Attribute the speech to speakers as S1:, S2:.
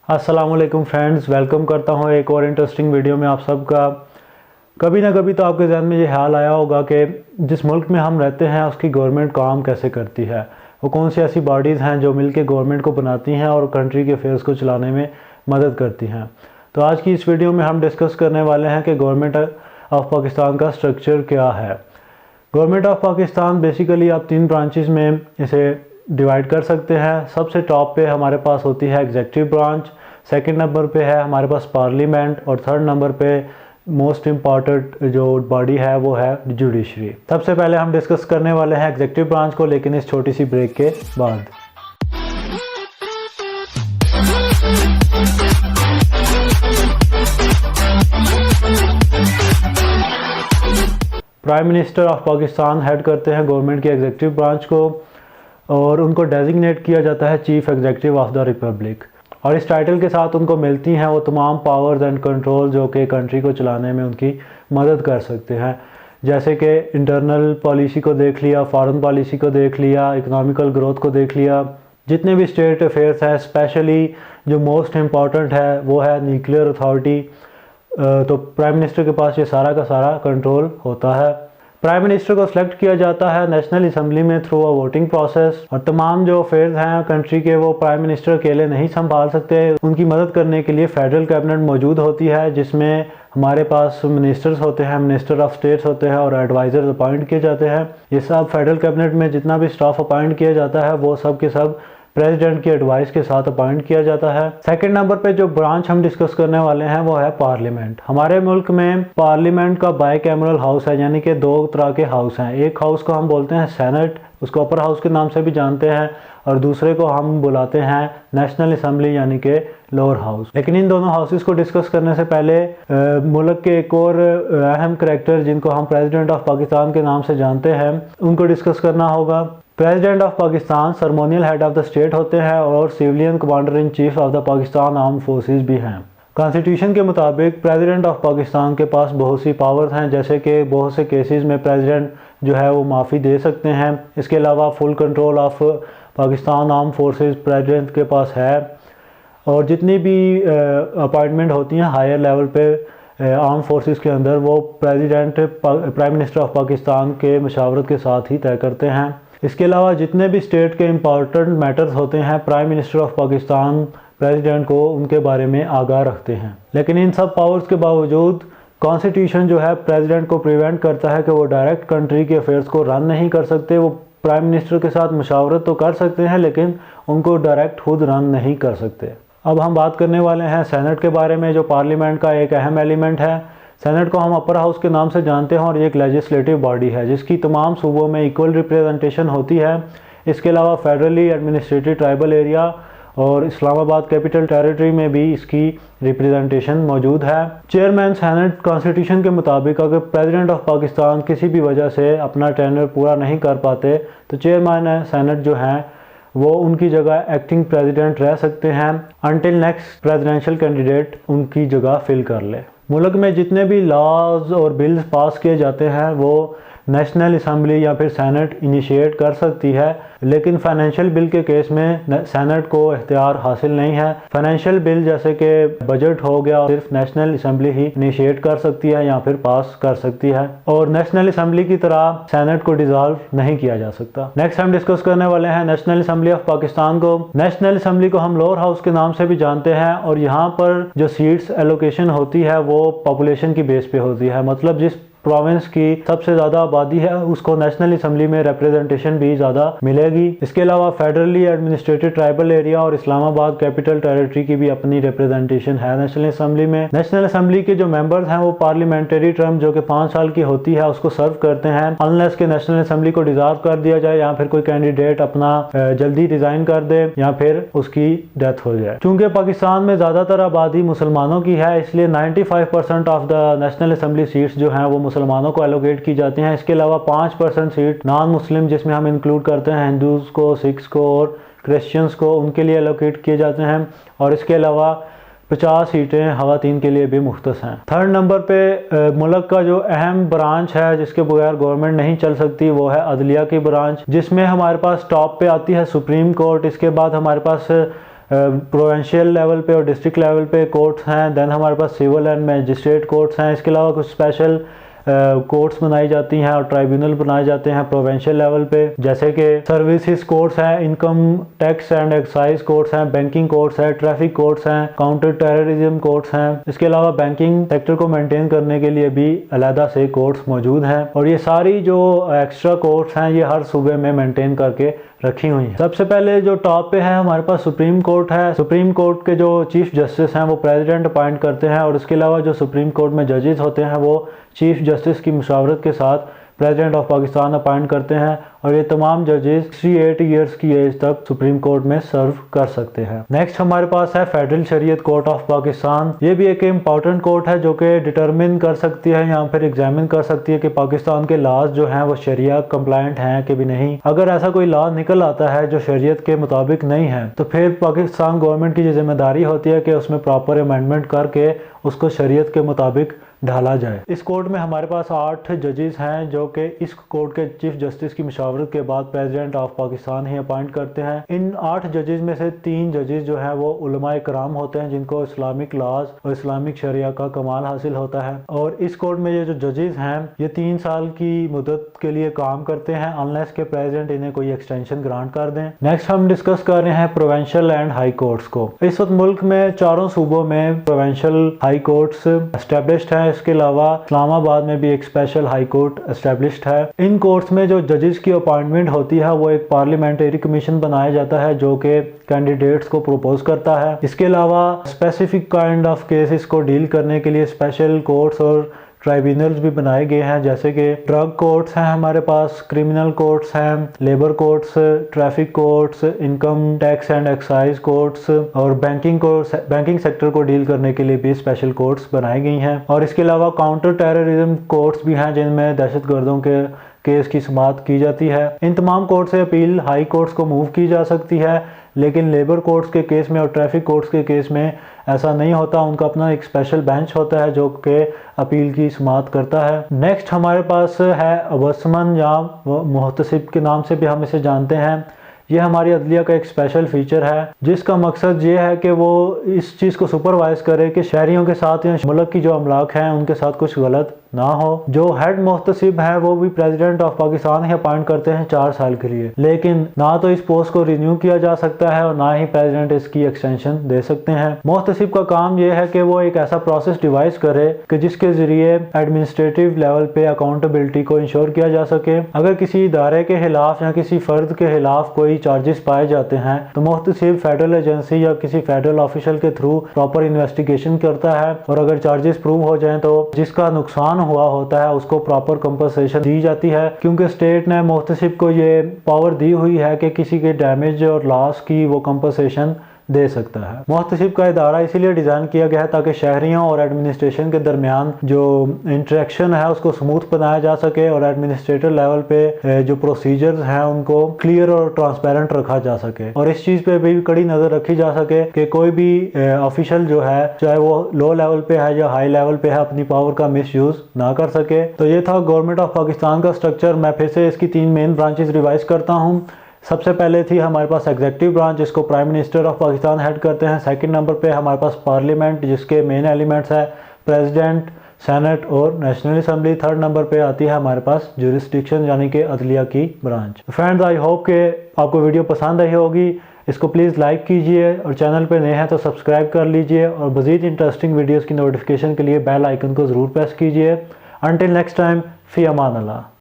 S1: अस्सलाम वालेकुम friends, welcome करता हूँ एक और इंटरेस्टिंग वीडियो में आप सबका। कभी ना कभी तो आपके जहन में ये ख्याल आया होगा कि जिस मुल्क में हम रहते हैं उसकी गवर्नमेंट काम कैसे करती है, वो कौन सी ऐसी बॉडीज़ हैं जो मिलके गवर्नमेंट को बनाती हैं और कंट्री के अफेयर्स को चलाने में मदद करती हैं। तो आज की इस वीडियो में हम डिस्कस करने वाले हैं कि गवर्नमेंट ऑफ पाकिस्तान का स्ट्रक्चर क्या है। गवर्नमेंट ऑफ पाकिस्तान बेसिकली आप 3 ब्रांचेस में इसे डिवाइड कर सकते हैं। सबसे टॉप पे हमारे पास होती है एग्जीक्यूटिव ब्रांच, सेकंड नंबर पे है हमारे पास पार्लियामेंट और थर्ड नंबर पे मोस्ट इम्पॉर्टेंट जो बॉडी है वो है जुडिशरी। सबसे पहले हम डिस्कस करने वाले हैं एग्जीक्यूटिव ब्रांच को, लेकिन इस छोटी सी ब्रेक के बाद। Prime minister of Pakistan head करते हैं गवर्नमेंट की एग्जीक्यूटिव ब्रांच को और उनको डेजिग्नेट किया जाता है chief executive of the Republic, और इस टाइटल के साथ उनको मिलती हैं वो तमाम पावर्स एंड कंट्रोल जो कि कंट्री को चलाने में उनकी मदद कर सकते हैं। जैसे कि इंटरनल पॉलिसी को देख लिया, फॉरेन पॉलिसी को देख लिया, इकोनॉमिकल ग्रोथ को देख लिया, जितने भी स्टेट अफेयर्स हैं, स्पेशली जो मोस्ट इम्पॉर्टेंट है वो है न्यूक्लियर अथॉरिटी। तो प्राइम मिनिस्टर के पास ये सारा का सारा कंट्रोल होता है। प्राइम मिनिस्टर को सिलेक्ट किया जाता है नेशनल असम्बली में थ्रू अ वोटिंग प्रोसेस, और तमाम जो अफेयर्स हैं कंट्री के वो प्राइम मिनिस्टर अकेले नहीं संभाल सकते। उनकी मदद करने के लिए फेडरल कैबिनेट मौजूद होती है, जिसमें हमारे पास मिनिस्टर्स होते हैं, मिनिस्टर ऑफ स्टेट्स होते हैं और एडवाइजर्स अपॉइंट किए जाते हैं। ये सब फेडरल कैबिनेट में जितना भी स्टाफ अपॉइंट किया जाता है वो सब के सब प्रेसिडेंट की एडवाइस के साथ अपॉइंट किया जाता है। सेकंड नंबर पे जो ब्रांच हम डिस्कस करने वाले हैं वो है पार्लियामेंट। हमारे मुल्क में पार्लियामेंट का बाइकैमरल हाउस है, यानी कि 2 तरह के हाउस हैं। एक हाउस को हम बोलते हैं सेनेट, उसको अपर हाउस के नाम से भी जानते हैं, और दूसरे को हम बुलाते हैं नेशनल असम्बली यानी कि लोअर हाउस। लेकिन इन दोनों हाउसेस को डिस्कस करने से पहले मुल्क के एक और अहम करैक्टर जिनको हम प्रेसिडेंट ऑफ पाकिस्तान के नाम से जानते हैं उनको डिस्कस करना होगा। President of Pakistan ceremonial head of the state होते हैं और civilian commander in chief of the Pakistan arm forces भी हैं। कॉन्स्टिट्यूशन के मुताबिक प्रेसिडेंट ऑफ पाकिस्तान के पास बहुत सी पावर्स हैं, जैसे कि बहुत से केसेस में प्रेसिडेंट जो है वो माफ़ी दे सकते हैं। इसके अलावा full control of Pakistan arm forces president के पास है, और जितनी भी अपॉइंटमेंट होती हैं हायर लेवल पे आर्म फोर्सेस के अंदर वो president prime minister of Pakistan के मशावरत के साथ ही तय करते हैं। इसके अलावा जितने भी स्टेट के इम्पॉर्टेंट मैटर्स होते हैं prime minister of Pakistan president को उनके बारे में आगाह रखते हैं। लेकिन इन सब पावर्स के बावजूद कॉन्स्टिट्यूशन जो है प्रेसिडेंट को प्रिवेंट करता है कि वो डायरेक्ट कंट्री के अफेयर्स को रन नहीं कर सकते। वो प्राइम मिनिस्टर के साथ मशावरत तो कर सकते हैं, लेकिन उनको डायरेक्ट खुद रन नहीं कर सकते। अब हम बात करने वाले हैं सेनेट के बारे में, जो पार्लियामेंट का एक अहम एलिमेंट है। सेनेट को हम अपर हाउस के नाम से जानते हैं और ये एक लेजिस्लेटिव बॉडी है जिसकी तमाम सूबों में इक्वल रिप्रेजेंटेशन होती है। इसके अलावा फेडरली एडमिनिस्ट्रेटिव ट्राइबल एरिया और इस्लामाबाद कैपिटल टेरिटरी में भी इसकी रिप्रेजेंटेशन मौजूद है। चेयरमैन सेनेट कॉन्स्टिट्यूशन के मुताबिक अगर प्रेसिडेंट ऑफ पाकिस्तान किसी भी वजह से अपना टेन्योर पूरा नहीं कर पाते तो चेयरमैन सेनेट जो हैं वो उनकी जगह एक्टिंग प्रेसिडेंट रह सकते हैं अनटिल नेक्स्ट प्रेसिडेंशियल कैंडिडेट उनकी जगह फिल कर ले। मुल्क में जितने भी लॉज और बिल्स पास किए जाते हैं वो नेशनल असम्बली या फिर सेनेट इनिशिएट कर सकती है, लेकिन फाइनेंशियल बिल के केस में सेनेट को इख्तियार हासिल नहीं है। फाइनेंशियल बिल जैसे कि बजट हो गया सिर्फ नेशनल असम्बली ही इनिशिएट कर सकती है या फिर पास कर सकती है, और नेशनल असम्बली की तरह सेनेट को डिसॉल्व नहीं किया जा सकता। नेक्स्ट हम डिस्कस करने वाले हैं नेशनल असम्बली ऑफ पाकिस्तान को। नेशनल असम्बली को हम लोअर हाउस के नाम से भी जानते हैं, और यहाँ पर जो सीट्स एलोकेशन होती है वो पॉपुलेशन की बेस पे होती है। मतलब जिस प्रोविंस की सबसे ज़्यादा आबादी है उसको नेशनल असम्बली में रिप्रेजेंटेशन भी ज़्यादा मिलेगी। इसके अलावा फेडरली एडमिनिस्ट्रेटिव ट्राइबल एरिया और इस्लामाबाद कैपिटल टेरिटरी की भी अपनी रिप्रेजेंटेशन है नेशनल असम्बली में। नेशनल असम्बली के जो मेंबर्स हैं वो पार्लियामेंट्री टर्म जो कि 5 साल की होती है उसको सर्व करते हैं, अनलेस के नेशनल असम्बली को डिसॉल्व कर दिया जाए या फिर कोई कैंडिडेट अपना जल्दी रिजाइन कर दे या फिर उसकी डेथ हो जाए। चूंकि पाकिस्तान में ज़्यादातर आबादी मुसलमानों की है, इसलिए 95% of the national assembly seats जो हैं वो मुसलमानों को एलोकेट की जाती हैं। इसके अलावा 5% सीट नॉन मुस्लिम, जिसमें हम इंक्लूड करते हैं हिंदूज़ को, सिख्स को और क्रिश्चियंस को, उनके लिए एलोकेट किए जाते हैं। और इसके अलावा 50 सीटें खवातीन के लिए भी मुख्तस हैं। थर्ड नंबर पे मुल्क का जो अहम ब्रांच है जिसके बगैर गवर्नमेंट नहीं चल सकती वो है अदलिया की ब्रांच, जिसमें हमारे पास टॉप पे आती है सुप्रीम कोर्ट। इसके बाद हमारे पास प्रोविंशियल लेवल पे और डिस्ट्रिक्ट लेवल पे कोर्ट्स हैं। देन हमारे पास सिविल एंड मैजिस्ट्रेट कोर्ट्स हैं। इसके अलावा कुछ स्पेशल कोर्ट्स बनाई जाती हैं और ट्राइब्यूनल बनाए जाते हैं प्रोविंशियल लेवल पे, जैसे कि सर्विसेज कोर्ट्स हैं, income tax and excise courts हैं, बैंकिंग कोर्ट्स हैं, ट्रैफिक कोर्ट्स हैं, काउंटर टेररिज्म कोर्ट्स हैं। इसके अलावा बैंकिंग सेक्टर को मेंटेन करने के लिए भी अलहदा से कोर्ट्स मौजूद हैं और ये सारी जो एक्स्ट्रा कोर्ट्स हैं ये हर सूबे में मेंटेन करके रखी हुई है। सबसे पहले जो टॉप पे है हमारे पास सुप्रीम कोर्ट है। सुप्रीम कोर्ट के जो चीफ जस्टिस हैं वो प्रेसिडेंट अपॉइंट करते हैं और इसके अलावा जो सुप्रीम कोर्ट में जजेस होते हैं वो चीफ जस्टिस की मुशावरत के साथ प्रेसिडेंट ऑफ पाकिस्तान अपॉइंट करते हैं और ये तमाम जजेस 68 ईयर्स की एज तक सुप्रीम कोर्ट में सर्व कर सकते हैं। नेक्स्ट हमारे पास है फेडरल शरीयत कोर्ट ऑफ पाकिस्तान। ये भी एक इम्पॉर्टेंट कोर्ट है जो कि डिटरमिन कर सकती है या फिर एग्जामिन कर सकती है कि पाकिस्तान के लॉज जो हैं वो शरिया कंप्लायंट हैं कि भी नहीं। अगर ऐसा कोई लॉ निकल आता है जो शरीयत के मुताबिक नहीं है तो फिर पाकिस्तान गवर्नमेंट की जिम्मेदारी होती है कि उसमें प्रॉपर अमेंडमेंट करके उसको शरीयत के मुताबिक ढाला जाए। इस कोर्ट में हमारे पास 8 जजेस हैं जो कि इस कोर्ट के चीफ जस्टिस की मशावरत के बाद प्रेसिडेंट ऑफ पाकिस्तान ही अपॉइंट करते हैं। इन 8 जजेस में से 3 जजेस जो हैं वो उलमाए कराम होते हैं जिनको इस्लामिक लॉज और इस्लामिक शरिया का कमाल हासिल होता है और इस कोर्ट में ये जो जजेस हैं ये 3 साल की मुद्दत के लिए काम करते हैं अनलेस के प्रेसिडेंट इन्हें कोई एक्सटेंशन ग्रांट कर दें। नेक्स्ट हम डिस्कस कर रहे हैं प्रोविंशियल एंड हाई कोर्ट्स को। इस वक्त मुल्क में चारों सूबों में प्रोविंशियल हाई कोर्ट्स एस्टेब्लिश्ड हैं। इसके अलावा इस्लामाबाद में भी एक स्पेशल हाई कोर्ट एस्टेब्लिश्ड है। इन कोर्ट्स में जो जजेस की अपॉइंटमेंट होती है वो एक पार्लियामेंट्री कमीशन बनाया जाता है जो कि कैंडिडेट्स को प्रपोज करता है। इसके अलावा स्पेसिफिक काइंड ऑफ केसेस को डील करने के लिए स्पेशल कोर्ट्स और ट्राइब्यूनल्स भी बनाए गए हैं जैसे कि ड्रग कोर्ट्स हैं हमारे पास, क्रिमिनल कोर्ट्स हैं, labour courts, traffic courts, income tax and excise courts और बैंकिंग सेक्टर को डील करने के लिए भी स्पेशल कोर्ट्स बनाई गई हैं। और इसके अलावा काउंटर टेररिज्म कोर्ट्स भी हैं जिनमें दहशतगर्दों के केस की समाअत की जाती है। इन तमाम कोर्ट से अपील हाई कोर्ट्स को मूव की जा सकती है लेकिन लेबर कोर्ट्स के केस में और ट्रैफिक कोर्ट्स के केस में ऐसा नहीं होता। उनका अपना एक स्पेशल बेंच होता है जो कि अपील की समाअत करता है। नेक्स्ट हमारे पास है अबसमन या मुहतसिब के नाम से भी हम इसे जानते हैं। ये हमारी अदलिया का एक स्पेशल फीचर है जिसका मकसद ये है कि वो इस चीज़ को सुपरवाइज करे कि शहरियों के साथ या मुल्क की जो अमलाक हैं उनके साथ कुछ गलत ना हो। जो हेड मुहतसिब है वो भी प्रेसिडेंट ऑफ पाकिस्तान ही अपॉइंट करते हैं 4 साल के लिए, लेकिन ना तो इस पोस्ट को रिन्यू किया जा सकता है और ना ही प्रेसिडेंट इसकी एक्सटेंशन दे सकते हैं। मुहतसिब का काम यह है कि वो एक ऐसा प्रोसेस डिवाइस करे कि जिसके जरिए एडमिनिस्ट्रेटिव लेवल पे अकाउंटेबिलिटी को इंश्योर किया जा सके। अगर किसी इदारे के खिलाफ या किसी फर्द के खिलाफ कोई चार्जेस पाए जाते हैं तो मुहतसिब फेडरल एजेंसी या किसी फेडरल ऑफिशियल के थ्रू प्रॉपर इन्वेस्टिगेशन करता है और अगर चार्जेस प्रूव हो जाएं तो जिसका नुकसान हुआ होता है उसको प्रॉपर कंपनसेशन दी जाती है, क्योंकि स्टेट ने मुहतसिब को ये पावर दी हुई है कि किसी के डैमेज और लॉस की वो कंपनसेशन दे सकता है। मुहतसिब का इदारा इसीलिए डिज़ाइन किया गया है ताकि शहरियों और एडमिनिस्ट्रेशन के दरमियान जो इंटरेक्शन है उसको स्मूथ बनाया जा सके और एडमिनिस्ट्रेटर लेवल पे जो प्रोसीजर्स हैं उनको क्लियर और ट्रांसपेरेंट रखा जा सके और इस चीज़ पे भी कड़ी नज़र रखी जा सके कि कोई भी ऑफिशियल जो है चाहे वो लो लेवल पे है या हाई लेवल पे है अपनी पावर का मिसयूज़ ना कर सके। तो ये था गवर्नमेंट ऑफ पाकिस्तान का स्ट्रक्चर। मैं फिर से इसकी 3 मेन ब्रांचेस रिवाइज करता हूँ। सबसे पहले थी हमारे पास एग्जीक्यूटिव ब्रांच जिसको prime minister of Pakistan head करते हैं। सेकंड नंबर पे हमारे पास पार्लियामेंट जिसके मेन एलिमेंट्स है प्रेसिडेंट, सेनेट और नेशनल असेंबली। थर्ड नंबर पे आती है हमारे पास ज्यूरिसडिक्शन यानी कि अदलिया की ब्रांच। फ्रेंड्स, आई होप कि आपको वीडियो पसंद आई होगी। इसको प्लीज़ लाइक कीजिए और चैनल पे नए हैं तो सब्सक्राइब कर लीजिए और मज़ीद इंटरेस्टिंग वीडियोज़ की नोटिफिकेशन के लिए बेल आइकन को ज़रूर प्रेस कीजिए। अंटिल नेक्स्ट टाइम, फ़ी अमान अल्लाह।